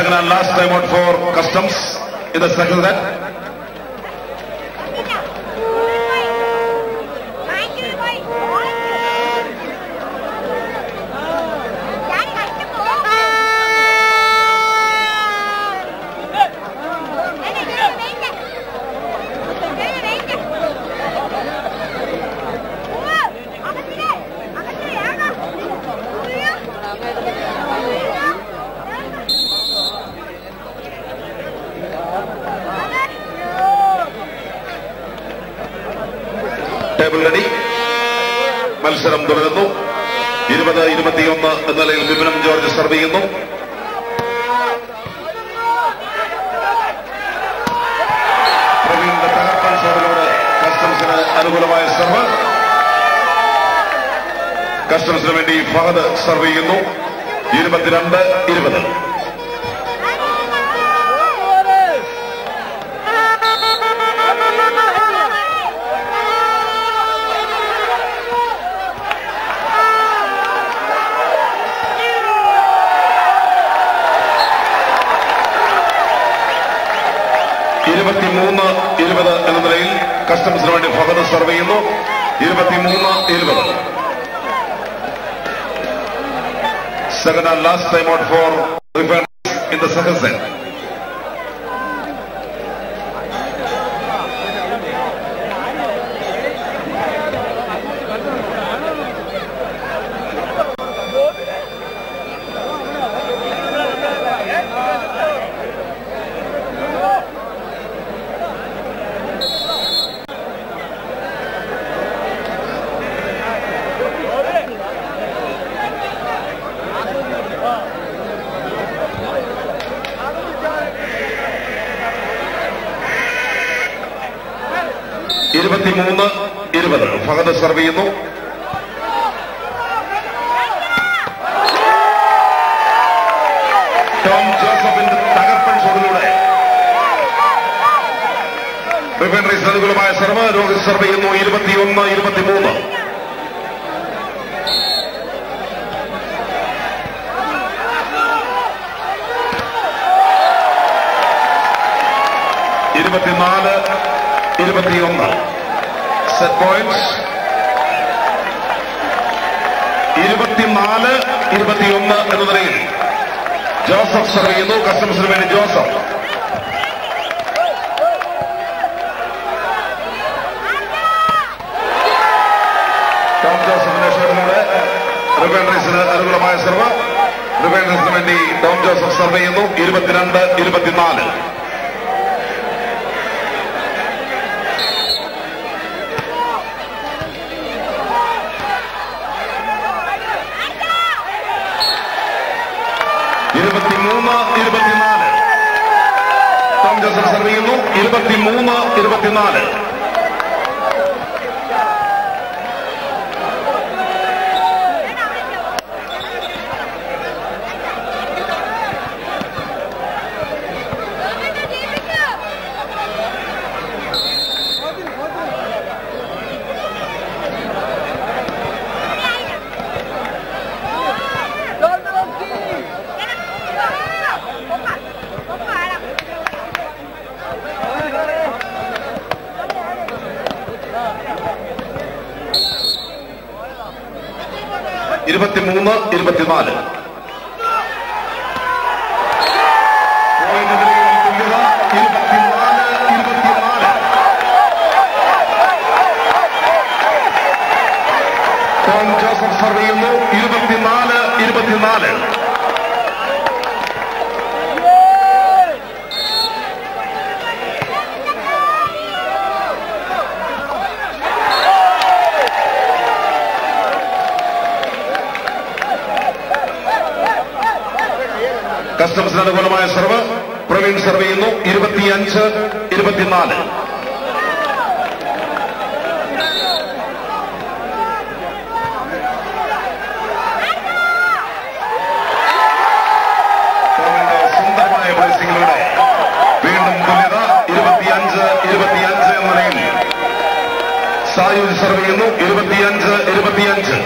Second and last time out for Customs in the second set. Table ready. മത്സരം തുടരുന്നു. 20-21 എന്ന നിലയിൽ വിപിനം George serve ചെയ്യുന്നു. പ്രവീണിന്റെ തകർപ്പൻ ഷോട്ടിലൂടെ കസ്റ്റംസിന് അനുകൂലമായ സർവ്. കസ്റ്റംസിന് വേണ്ടി ഫഹദ് സർവ് ചെയ്യുന്നു. 22-20. എന്ന നിലയിൽ കസ്റ്റംസിന് വേണ്ടി ഫഹദ് സർവ് ചെയ്യുന്നു. 23-20. Second and last time out for defense in the second set. Fahad serve ചെയ്യുന്നു. ടോം ജോസഫിന്റെ തകർപ്പൻ ഷോട്ടിലൂടെ റിഫൻഡറീസ് അനുകൂലമായ സർവ്. രോഹിത് സർവ് ചെയ്യുന്നു. 21-23. Set points 24-21 എന്ന നിലയിൽ ജോസഫ് സർവ് ചെയ്യുന്നു. കസ്റ്റംസിന് വേണ്ടി ജോസഫ്. ടോം ജോസഫിന്റെ ഷോട്ടിലൂടെ റിഫൻഡറീസിന് അനുകൂലമായ സർവ്. റിഫൻഡറീസിന് വേണ്ടി ടോം ജോസഫ് സർവ് ചെയ്യുന്നു. 22-24. ടോം ജോസഫ് സർവ് ചെയ്യുന്നു. 23-24. ടോം ജോസഫ് സർവ് ചെയ്യുന്നു. 24-24. കസ്റ്റംസിന് അനുകൂലമായ സർവ്. പ്രവീൺ സർവ് ചെയ്യുന്നു. 25-24. സുന്ദരമായ ബ്ലേസിംഗിലൂടെ വീണ്ടും തുല്യത. 25-25 എന്ന നിലയിൽ സായുജ് സർവ് ചെയ്യുന്നു. 25-25.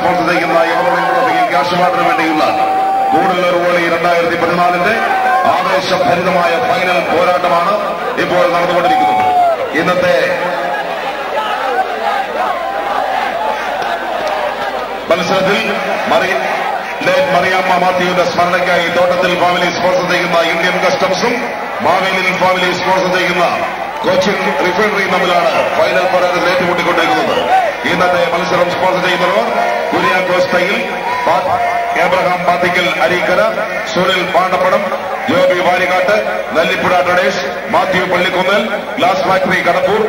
സ്പോൺസർ ചെയ്യുന്ന ക്യാഷ് അവാർഡിന് വേണ്ടിയുള്ള ഗൂഡല്ലൂർ വോളി 2014 ആവേശഭരിതമായ ഫൈനൽ പോരാട്ടമാണ് ഇപ്പോൾ നടന്നുകൊണ്ടിരിക്കുന്നത്. ഇന്നത്തെ മത്സരത്തിൽ മറിയാമ്മ മാത്യുവിന്റെ സ്മരണയ്ക്കായി തോട്ടത്തിൽ ഫാമിലി സ്പോൺസർ ചെയ്യുന്ന ഇന്ത്യൻ കസ്റ്റംസും മാവേലിൽ ഫാമിലി സ്പോൺസർ ചെയ്യുന്ന കൊച്ചിൻ റിഫൈനറിയും തമ്മിലാണ് ഫൈനൽ പോരാട്ടത്തിൽ ഏറ്റുമുട്ടിക്കൊണ്ടിരിക്കുന്നത്. ഇന്നത്തെ മത്സരം സ്പോൺസർ ചെയ്യുന്നവർ Kuriakose Thayyil, Abraham Pathickal Areekara, Sunil Pandappadam, Joby Varikkattu, Nellippuzha traders, Mathew Pallikunnel, glass factory Kadapoor.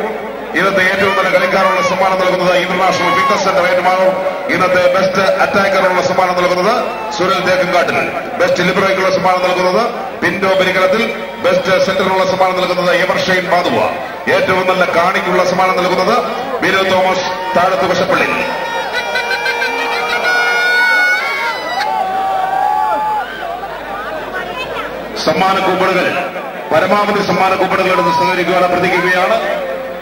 ഇന്നത്തെ ഏറ്റവും നല്ല കളിക്കാനുള്ള സമ്മാനം നൽകുന്നത് ഇന്റർനാഷണൽ ഫിറ്റ്നസ് സെന്റർ ഏറ്റുമാനൂർ. ഇന്നത്തെ ബെസ്റ്റ് അറ്റാക്കറുള്ള സമ്മാനം നൽകുന്നത് സുനിൽ തേക്കങ്കാട്ടിൽ. ബെസ്റ്റ് ലിബറോയ്ക്കുള്ള സമ്മാനം നൽകുന്നത് പിന്റോ ബലിക്കലത്തിൽ. ബെസ്റ്റ് സെന്ററിനുള്ള സമ്മാനം നൽകുന്നത് എവർഷൈൻ പാതുവ. ഏറ്റവും നല്ല കാണിക്കുള്ള സമ്മാനം നൽകുന്നത് ബിനു തോമസ് താഴത്ത് വശപ്പള്ളി. സമ്മാന കൂപ്പണുകൾ പരമാവധി സമ്മാന കൂപ്പണുകൾ എടുത്ത് സഹകരിക്കുവാൻ അഭ്യർത്ഥിക്കുകയാണ്.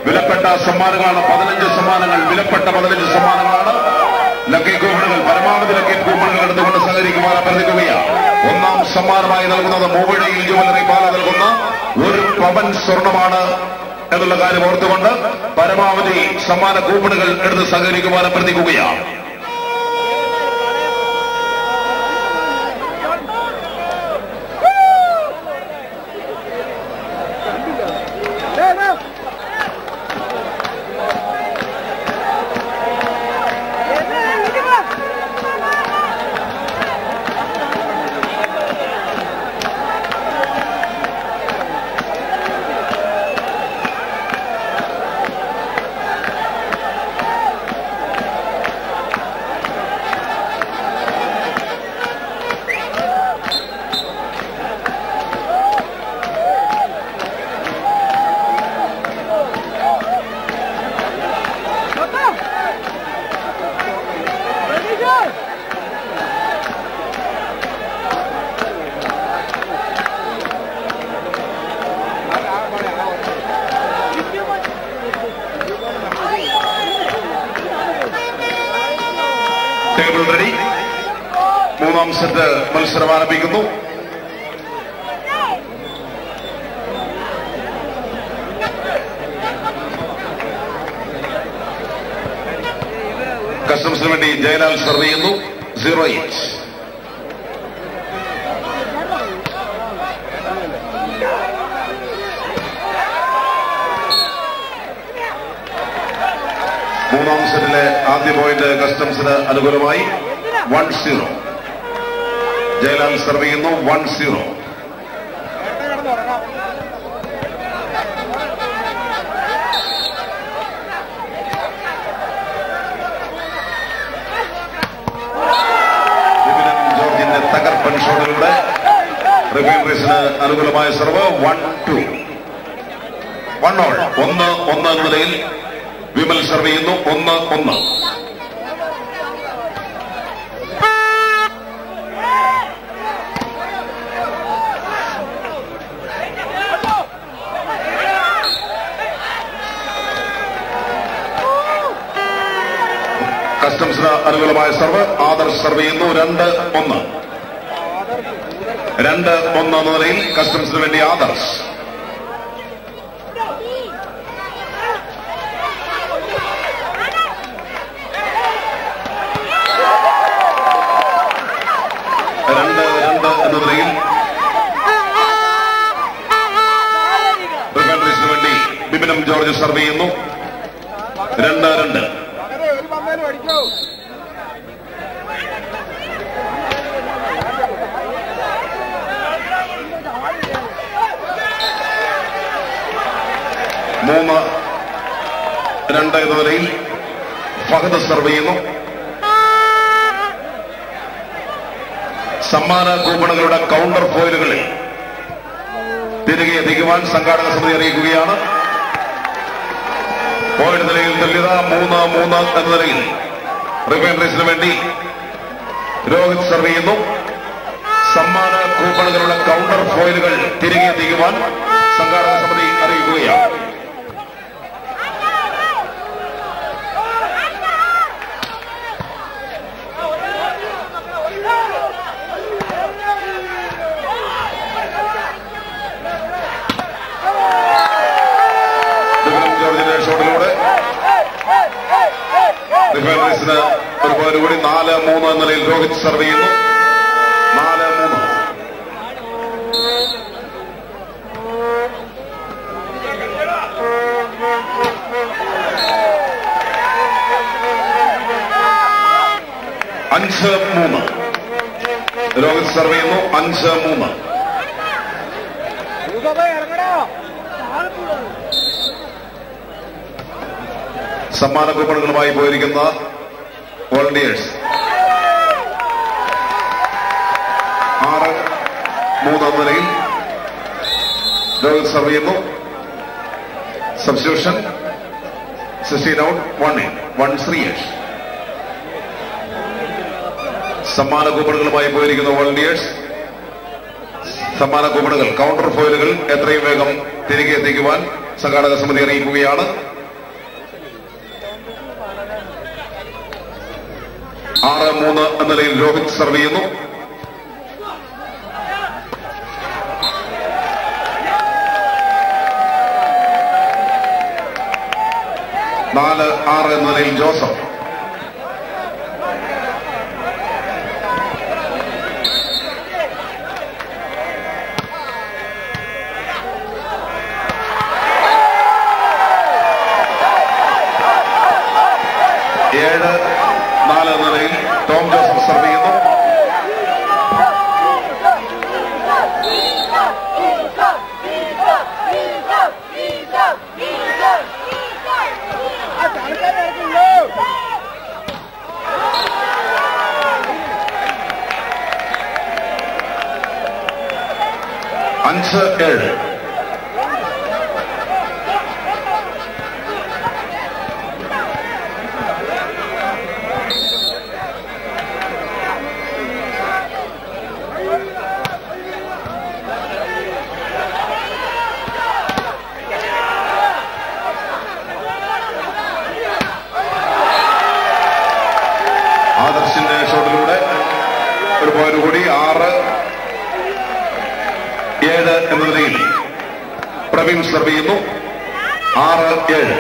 വിലപ്പെട്ട സമ്മാനങ്ങളാണ് 15 സമ്മാനങ്ങൾ. വിലപ്പെട്ട 15 സമ്മാനങ്ങളാണ്. ലക്കി കൂപ്പണുകൾ പരമാവധി ലക്കി കൂപ്പണുകൾ എടുത്തുകൊണ്ട് സഹകരിക്കുവാൻ അഭ്യർത്ഥിക്കുകയാണ്. ഒന്നാം സമ്മാനമായി നൽകുന്നത് മൂവഴയിൽ ജുവലറി പാല നൽകുന്ന 1 പവൻ സ്വർണമാണ് എന്നുള്ള കാര്യം ഓർത്തുകൊണ്ട് പരമാവധി സമ്മാന കൂപ്പണുകൾ എടുത്ത് സഹകരിക്കുവാൻ അഭ്യർത്ഥിക്കുകയാണ്. Table ready. മൂന്നാം സെറ്റ് മത്സരം ആരംഭിക്കുന്നു. കസ്റ്റംസിന് വേണ്ടി ജയലാൽ സർവ് ചെയ്യുന്നു. 0-8. മൂന്നാം സെറ്റിലെ ആദ്യ പോയിന്റ് കസ്റ്റംസിന് അനുകൂലമായി 1-0. ജയലാൽ സർവ് ചെയ്യുന്നു. 1-0. ജോർജിന്റെ തകർപ്പൻ ഷോട്ടിലൂടെ റിഫൈനറീസിന് അനുകൂലമായ സർവ്. 1-2. 1-1 എന്ന നിലയിൽ വിമൽ സർവ് ചെയ്യുന്നു. 1-1. കസ്റ്റംസിന് അനുകൂലമായ സർവ്. ആദർശ് സർവ് ചെയ്യുന്നു. 2-1. 2-1 എന്ന നിലയിൽ കസ്റ്റംസിന് വേണ്ടി ആദർശ്. എന്ന നിലയിൽ റിഫൈനറീസിന് വേണ്ടി ബിബിനം ജോർജ് സർവ് ചെയ്യുന്നു. 2-2. മൂന്ന് 2 എന്ന നിലയിൽ ഫഹദ് സർവ് ചെയ്യുന്നു. സമ്മാന കൂപ്പണുകളുടെ കൗണ്ടർ ഫോയിലുകളിൽ തിരികെ എത്തിക്കുവാൻ സംഘാടക സമിതി അറിയിക്കുകയാണ്. പോയിന്റ് നിലയിൽ തുല്യത 3-3 എന്ന നിലയിൽ റിഫൈനറീസിന് വേണ്ടി രോഹിത് സർവ് ചെയ്യുന്നു. സമ്മാന കൂപ്പണുകളുടെ കൗണ്ടർ ഫോയിലുകൾ തിരികെ എത്തിക്കുവാൻ സംഘാടക സമിതി അറിയിക്കുകയാണ്. പോയിന്റ് കൂടി 4-3 എന്ന നിലയിൽ രോഹിത് സർവ് ചെയ്യുന്നു. 4-3. രോഹിത് സർവ് ചെയ്യുന്നു. 5-3. സമ്മാന കൂപ്പണുകളുമായി പോയിരിക്കുന്ന വോളണ്ടിയേഴ്സ് 6-3 എന്ന നിലയിൽ രോഹിത് സർവ് ചെയ്യുന്നു. Substitution 16 out 1 in 1 Sreeyesh. സമ്മാന കൂപ്പണുകളുമായി പോയിരിക്കുന്ന വോളണ്ടിയേഴ്സ് സമ്മാന കൂപ്പണുകൾ കൗണ്ടർ ഫോയിലുകൾ എത്രയും വേഗം തിരികെ എത്തിക്കുവാൻ സംഘാടക സമിതി അറിയിക്കുകയാണ്. 6-3 എന്ന നിലയിൽ രോഹിത് സർവ് ചെയ്യുന്നു. നാല് 6 എന്ന നിലയിൽ ജോസഫ്. ടോം ജോസഫ് സർവ് ചെയ്യുന്നു. അഞ്ച് 7. ആദർശിന്റെ ഷോട്ടിലൂടെ ഒരു പോയിന്റ് കൂടി 6-7 എന്ന നിലയിൽ പ്രവീൺ സർവ് ചെയ്യുന്നു. 6-7.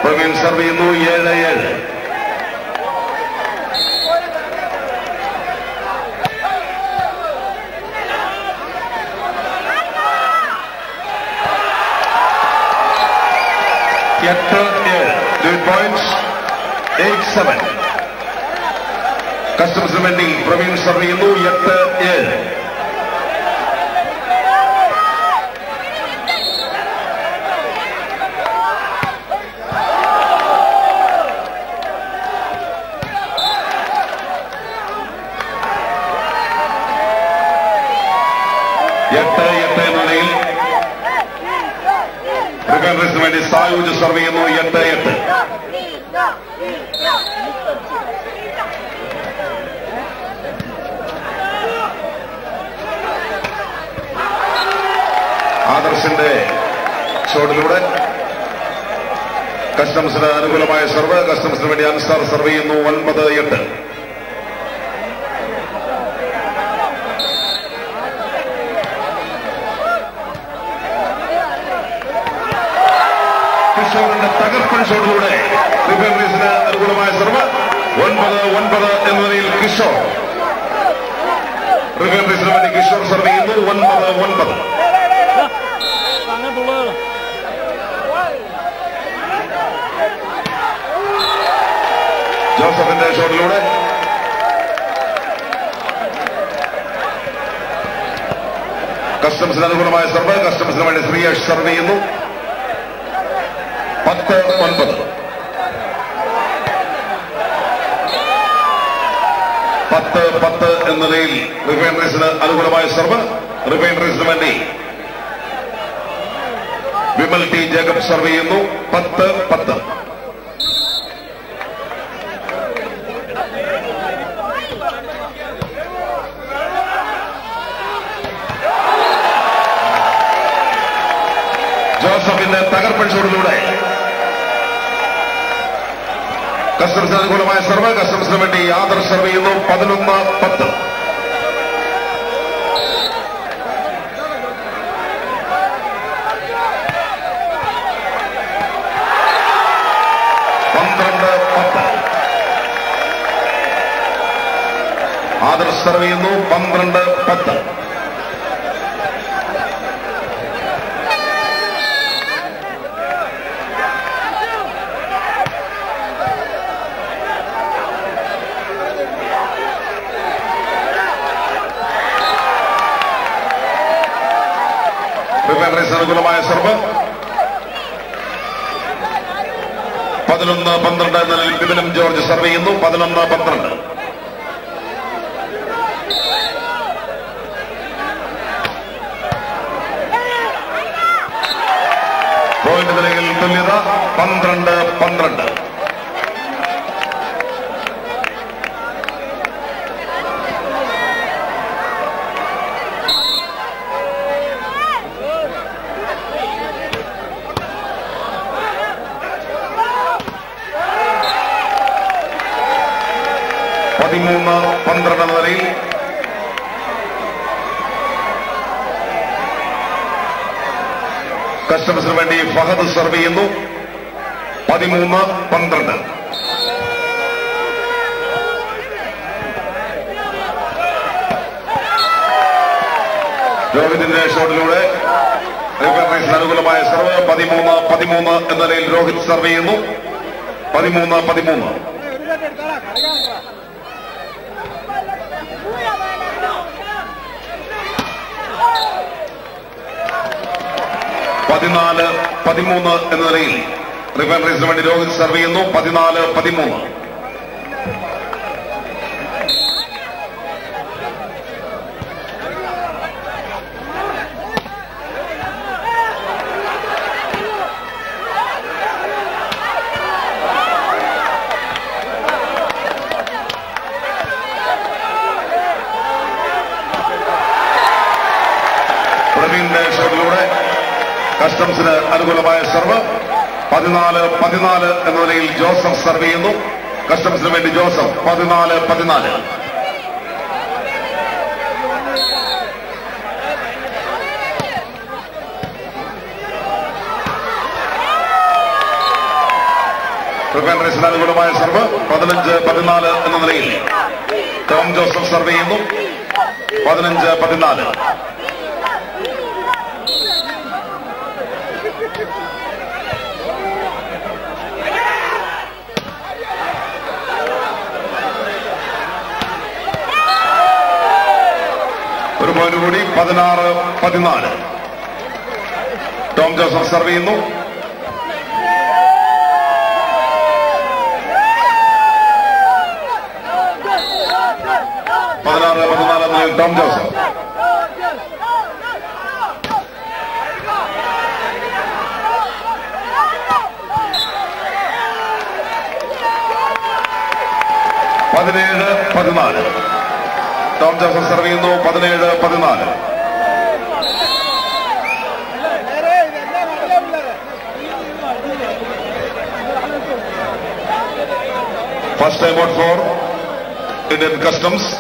പ്രവീൺ സർവ് ചെയ്യുന്നു. 7-7. പോയിന്റ്സ് 8-7. കസ്റ്റംസിന് വേണ്ടി പ്രവീൺ സർവ് ചെയ്യുന്നു. 8-7. റിഫൈനറീസിന് വേണ്ടി സായൂജ് സർവ് ചെയ്യുന്നു. 8-8. ആദർശിന്റെ ഷോട്ടിലൂടെ കസ്റ്റംസിന് അനുകൂലമായ സർവ്. കസ്റ്റംസിന് വേണ്ടി അൻസാർ സർവ് ചെയ്യുന്നു. 9-8. കിഷോറിന്റെ തകർപ്പൻ ഷോട്ടിലൂടെ റിഫൈനറീസിന് അനുകൂലമായ സർവ്. 9-9 എന്ന നിലയിൽ കിഷോർ. റിഫൈനറീസിന് വേണ്ടി കിഷോർ സർവ് ചെയ്യുന്നു. 9-9. ജോസഫിന്റെ ഷോട്ടിലൂടെ കസ്റ്റംസിന് അനുകൂലമായ സർവ്. കസ്റ്റംസിന് വേണ്ടി ശ്രീയേഷ് സർവ് ചെയ്യുന്നു. 10-9. 10-10 എന്ന നിലയിൽ റിഫൈനറീസിന് അനുകൂലമായ സർവ്. റിഫൈനറീസിന് വേണ്ടി വിമൽ ടി ജേക്കബ് സർവ് ചെയ്യുന്നു. 10-10. ജോസഫിന്റെ തകർപ്പൻ ഷോട്ടിലൂടെ കസ്റ്റംസിന് അനുകൂലമായ സർവ്. കസ്റ്റംസിന് വേണ്ടി ആദർശ് സർവ് ചെയ്യുന്നു. 11-10. ആദർശ് സർവ് ചെയ്യുന്നു. 12-10. അനുകൂലമായ സർവ്. 11-12 എന്ന നിലയിൽ ബിബിനും ജോർജ് സർവ് ചെയ്യുന്നു. 11-12. പോയിന്റ് നിലയിൽ തുല്യത 12-12. എന്ന നിലയിൽ കസ്റ്റംസിന് വേണ്ടി ഫഹദ് സർവ് ചെയ്യുന്നു. 13-12. രോഹിതിന്റെ ഷോട്ടിലൂടെ അനുകൂലമായ സർവ്. 13-13 എന്ന നിലയിൽ രോഹിത് സർവ് ചെയ്യുന്നു. 13-13. 14-13 എന്ന നിലയിൽ റിഫൈനറീസിന് വേണ്ടി രോഹിത് സർവ് ചെയ്യുന്നു. 14-13. പ്രവീണിന്റെ ഷോട്ടിലൂടെ കസ്റ്റംസിന് അനുകൂലമായ സർവ്. 14-14 എന്ന നിലയിൽ ജോസഫ് സർവ് ചെയ്യുന്നു. കസ്റ്റംസിന് വേണ്ടി ജോസഫ്. 14-14. റിഫൈനറീസിന് അനുകൂലമായ സർവ്. 15-14 എന്ന നിലയിൽ ടോം ജോസഫ് സർവ് ചെയ്യുന്നു. 15-14. ഒരു പോയിന്റ് കൂടി. 16-14. ടോം ജോസഫ് സർവ് ചെയ്യുന്നു. 16-14 Tom Joseph. Tom Joseph serve ചെയ്യുന്നു. 17-14. First time out for Indian customs.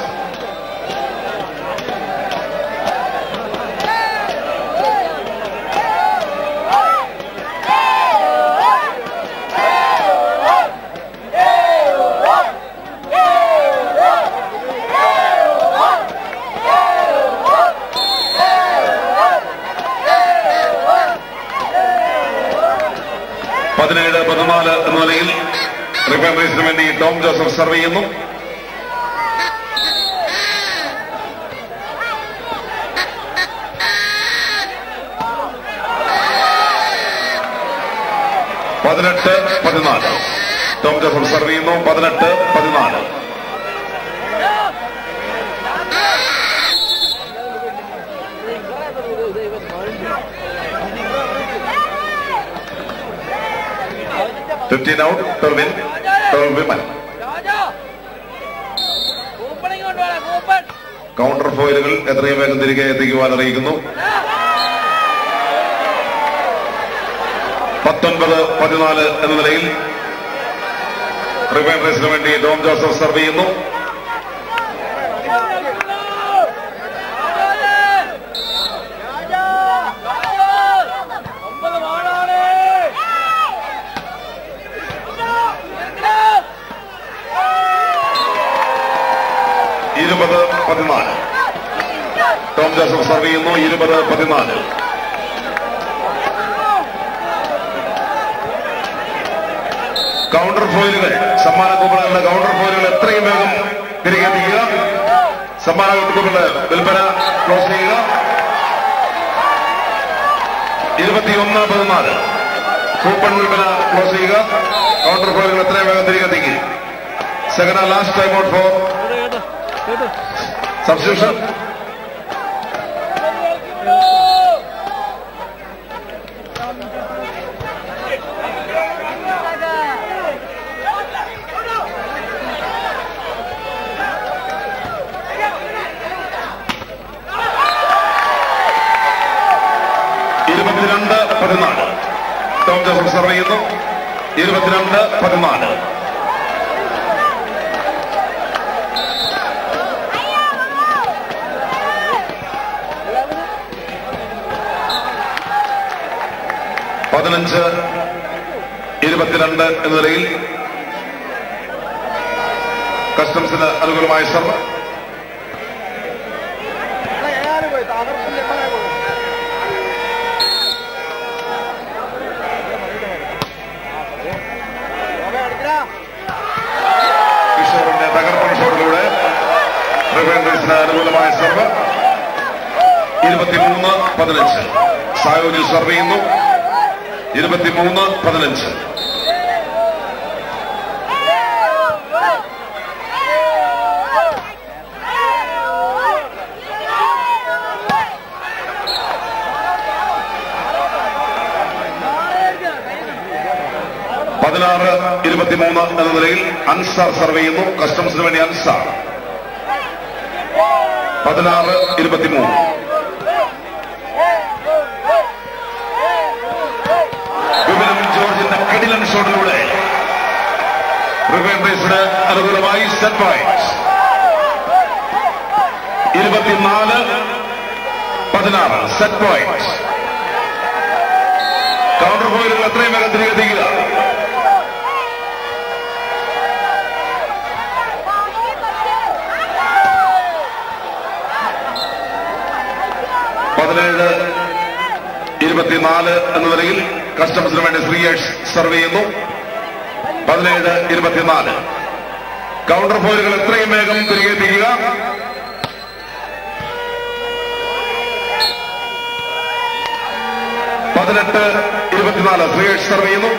എന്ന നിലയിൽ റിഫൈനറീസിന് വേണ്ടി ടോം ജോസഫ് സർവ് ചെയ്യുന്നു. 18-14. ടോം ജോസഫ് സർവ് ചെയ്യുന്നു. 18-14. 15 out, 12 in, 12 women. കൗണ്ടർ ഫോയിലുകൾ എത്രയും വേഗം തിരികെ എത്തിക്കുവാൻ അറിയിക്കുന്നു. 19-14 എന്ന നിലയിൽ റിവൈൻ റേസിന് വേണ്ടി ടോം ജോസഫ് സർവ് ചെയ്യുന്നു. ടോം ജോസഫ് സർവ് ചെയ്യുന്നു. 20-14. കൗണ്ടർ ഫോയിലുകൾ, സമ്മാന കൂപ്പണുകളുടെ കൗണ്ടർ ഫോയിലുകൾ എത്രയും വേഗം തിരികെ എത്തിക്കുക. സമ്മാന കൂപ്പണുകളുടെ വിൽപ്പന ക്ലോസ് ചെയ്യുക. 21-14 കൂപ്പൺ വിൽപ്പന ക്ലോസ് ചെയ്യുക. കൗണ്ടർ ഫോയിലുകൾ എത്രയും വേഗം തിരികെ എത്തിക്കുക. Second and last time out for substitution. Tom Joseph serve ചെയ്യുന്നു. 22-14. പതിനഞ്ച് 22 എന്ന നിലയിൽ കസ്റ്റംസിന് അനുകൂലമായ സർവ്. കിഷോറിന്റെ തകർപ്പൻ ഷോട്ടിലൂടെ റിവൈൻ റേസിന് അനുകൂലമായ സർവ്. 23-15 സായോജി സർവ് ചെയ്യുന്നു. 23-15. പതിനാറ് 23 എന്ന നിലയിൽ അൻസാർ സർവ് ചെയ്യുന്നു. കസ്റ്റംസിന് വേണ്ടി അൻസാർ. 16-23. ജോർജിന്റെ കിടിലൻ ഷോട്ടിലൂടെ റിവൈൻ റേസിന് അനുകൂലമായി set point. 24-16 set point. Counter പോയിന്റുകൾ എത്രയും വേഗം തിരികെ എത്തിക്കുക. പതിനേഴ് 24 എന്ന നിലയിൽ കസ്റ്റംസിന് വേണ്ടി ശ്രീയേഷ് സർവ് ചെയ്യുന്നു. 17-24. കൗണ്ടർ ഫോയിലുകൾ എത്രയും വേഗം തിരികെ എത്തിക്കുക. പതിനെട്ട് 24 ശ്രീയേഷ് സർവ് ചെയ്യുന്നു.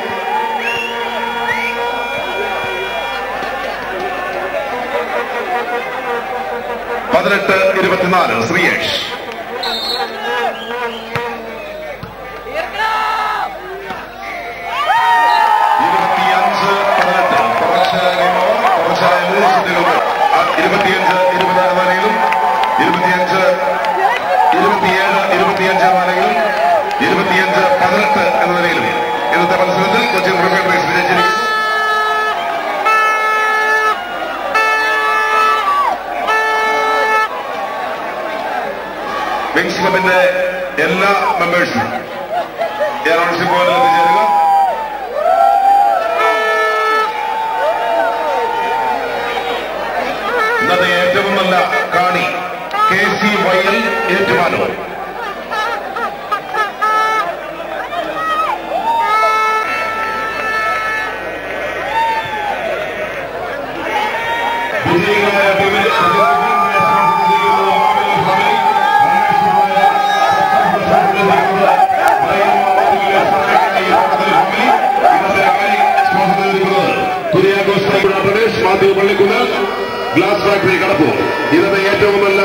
18-24 ശ്രീയേഷ്. 25-18 എന്ന നിലയിലും ഇന്നത്തെ മത്സരത്തിൽ കൊച്ചിൻ റിവൈൻ റേസ് വിജയിച്ചിരിക്കുന്നു. വിങ്സ് ക്ലബിന്റെ എല്ലാ മെമ്പേഴ്സും എയറോൺഷിപ്പ് പോയിന്റിൽ എത്തിച്ചേരുക. ഇന്നത്തെ ഏറ്റവും നല്ല കാണി KCYL Ettumanoor. Pallikkunnu glass factory Kadapoor. ഇന്നത്തെ ഏറ്റവും നല്ല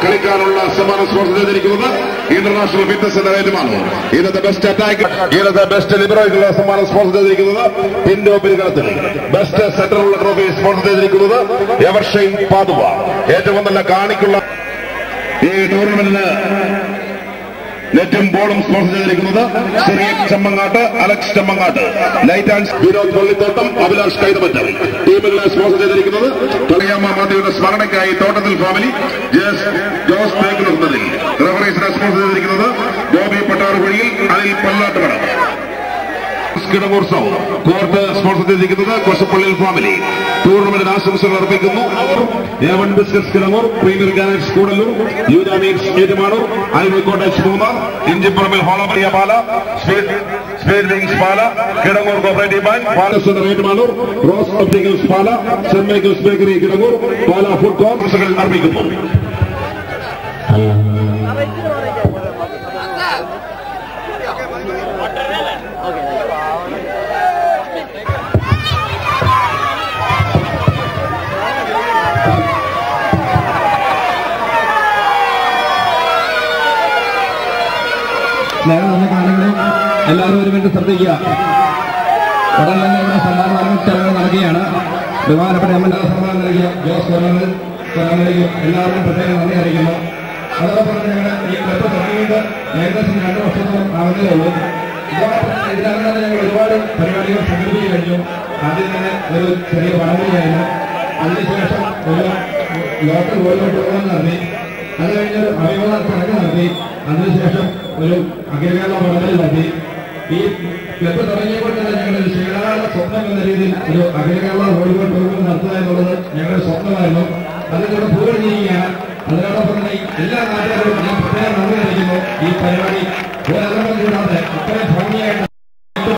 കളിക്കാനുള്ള സമ്മാനം സ്പോൺസർ ചെയ്തിരിക്കുന്നത് ഇന്റർനാഷണൽ ഫിറ്റ്നസ് എന്ന ഏറ്റുമാണ്. ഇന്നത്തെ ബെസ്റ്റ് അറ്റാക്ക്, ഇന്നത്തെ ബെസ്റ്റ് ലിബറോയ്ക്കുള്ള സമ്മാനം സ്പോൺസർ ചെയ്തിരിക്കുന്നത് പിൻഡോ പിരികളത്തിൽ. ബെസ്റ്റ് സെന്ററിലുള്ള ട്രോഫി സ്പോൺസർ ചെയ്തിരിക്കുന്നത് എവർഷൈൻ പാതുവ. ഏറ്റവും നല്ല കാണിക്കുള്ള ഈ ടൂർണമെന്റിന് നെറ്റും ബോളും സ്പോൺസർ ചെയ്തിരിക്കുന്നത് സിറിയക് ചമ്മങ്ങാട്ട്, അലക്സ് ചമ്മങ്ങാട്ട്, ലൈറ്റ് ആൻഡ് വിനോദ് പള്ളിത്തോട്ടം, അഭിലാഷ് കൈതമറ്റം. ടീമുകളെ സ്പോൺസർ ചെയ്തിരിക്കുന്നത് കളിയാമ്മ മാധ്യയുടെ സ്മരണയ്ക്കായി തോട്ടത്തിൽ ഫാമിലി, ജോസ് തേക്കുളത്തിൽ. റഫറീസിനെ സ്പോൺസർ ചെയ്തിരിക്കുന്നത് Boby Pattarukuzhiyil, Anil Pallattupadam. Kidangoor south court sponsor ചെയ്തിരിക്കുന്നത് കൊശപ്പള്ളിൽ ഫാമിലി. ടൂർണമെന്റിന് ആശംസകൾ അർപ്പിക്കുന്നു എവൻ ബിസ്ക്കറ്റ്സ് കിടങ്ങൂർ, പ്രീമിയർ ഗാനറ്റ്സ് കൂടല്ലൂർ, യൂനാമീറ്റ്സ് ഏറ്റുമാനൂർ, അയൽക്കോട്ടേജ് മൂന്നാർ, ഇഞ്ചിപ്പുറമിൽ ഹോളമറിയ Pala, speed wings Pala, Kidangoor cooperative bank, Pala centre Ettumanoor, rose opticals Pala, saint Michael's bakery Kidangoor, Pala food court അർപ്പിക്കുന്നു. സ്നേഹം കാലങ്ങളിൽ എല്ലാവരും ഒരു മിനിറ്റ് ശ്രദ്ധിക്കുക. ഉടൻ തന്നെ ഇവിടെ സമ്മാനദാന ചടങ്ങ് നടക്കുകയാണ്. ബഹുമാനപ്പെട്ട MLA സമ്മാനം നൽകിയ ജോസ് കൊല്ലങ്ങളിലേക്കും എല്ലാവരും പ്രത്യേകം നന്ദി അറിയിക്കുന്നു. അതോടൊപ്പം ഞങ്ങൾ ഈ ക്ലബ് തുടങ്ങിയിട്ട് ഏകദേശം 2 വർഷത്തോളം ആവുന്നതേ ഉള്ളൂ. ഇതിനകം തന്നെ ഞങ്ങൾ ഒരുപാട് പരിപാടികൾ സംഘടിപ്പിച്ചു കഴിഞ്ഞു. ആദ്യം തന്നെ ഒരു ചെറിയ വടംവലിയായിരുന്നു. അതിനുശേഷം ഒരു ലോട്ടറി ഗോൾഡ് നടത്തി. അത് കഴിഞ്ഞൊരു അഭിമുഖ ചടങ്ങ് നടത്തി. അതിനുശേഷം ഒരു അഖില കേരള വടംവലി നടത്തി. ഈ ക്ലബ് തുടങ്ങിയപ്പോൾ തന്നെ ഞങ്ങളുടെ ശീലകാല സ്വപ്നം എന്ന രീതിയിൽ ഒരു അഖില കേരള വോളിബോൾ